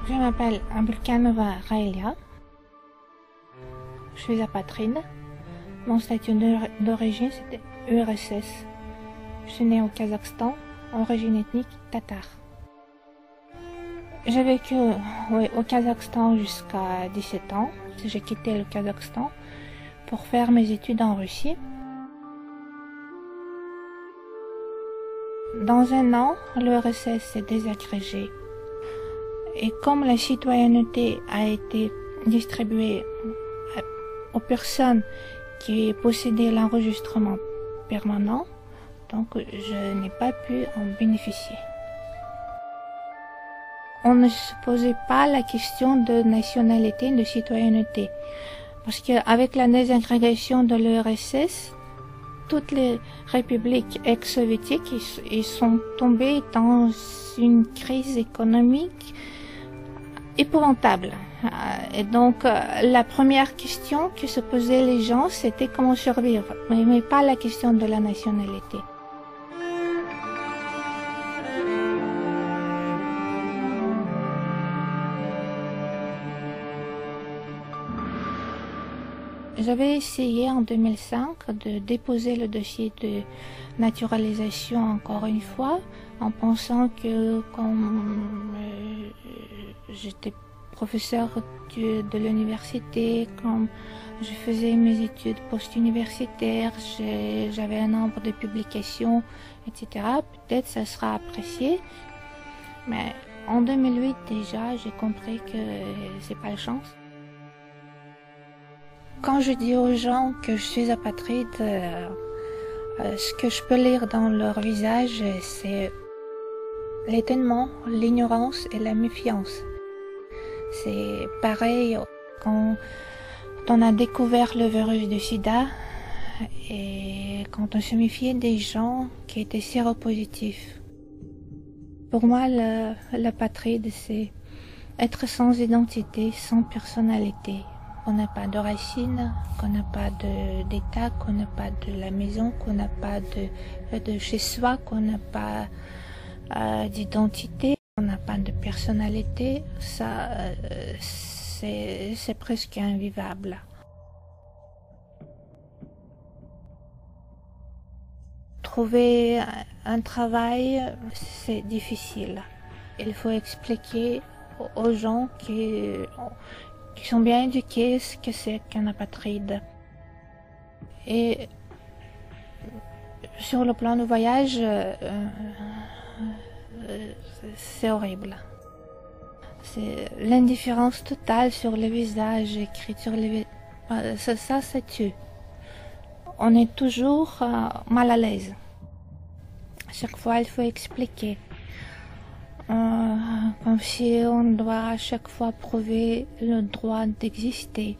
Je m'appelle Abulkanova Raelia. Je suis apatride. Mon statut d'origine, c'était URSS. Je suis née au Kazakhstan, origine ethnique tatar. J'ai vécu au Kazakhstan jusqu'à 17 ans. J'ai quitté le Kazakhstan pour faire mes études en Russie. Dans un an, l'URSS s'est désagrégée. Et comme la citoyenneté a été distribuée aux personnes qui possédaient l'enregistrement permanent, donc je n'ai pas pu en bénéficier. On ne se posait pas la question de nationalité, de citoyenneté, parce qu'avec la désagrégation de l'URSS, toutes les républiques ex-soviétiques ils sont tombées dans une crise économique épouvantable. Et donc, la première question que se posaient les gens, c'était comment survivre, mais pas la question de la nationalité. J'avais essayé en 2005 de déposer le dossier de naturalisation encore une fois, en pensant que comme j'étais professeur de l'université, comme je faisais mes études post-universitaires, j'avais un nombre de publications, etc. Peut-être ça sera apprécié, mais en 2008 déjà, j'ai compris que c'est pas la chance. Quand je dis aux gens que je suis apatride, ce que je peux lire dans leur visage, c'est l'étonnement, l'ignorance et la méfiance. C'est pareil quand on a découvert le virus du sida et quand on se méfiait des gens qui étaient séropositifs. Pour moi, l'apatride, c'est être sans identité, sans personnalité. Qu'on n'a pas de racines, qu'on n'a pas d'état, qu'on n'a pas de la maison, qu'on n'a pas de chez soi, qu'on n'a pas d'identité, qu'on n'a pas de personnalité, ça c'est presque invivable. Trouver un travail, c'est difficile. Il faut expliquer aux gens qui sont bien éduqués ce que c'est qu'un apatride. Et sur le plan du voyage, c'est horrible. C'est l'indifférence totale sur le visage, écrite sur les visages. Ça tue. On est toujours mal à l'aise. Chaque fois, il faut expliquer. Comme si on doit à chaque fois prouver le droit d'exister.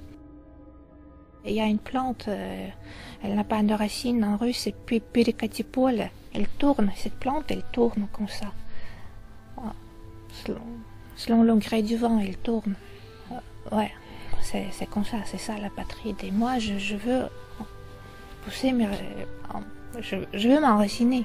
Il y a une plante, elle n'a pas de racines en russe, c'est Pyrikatipole. Elle tourne, cette plante, elle tourne comme ça. Selon le gré du vent, elle tourne. Ouais, c'est comme ça, c'est ça l'apatride. Et moi, je veux pousser, mais je veux m'enraciner.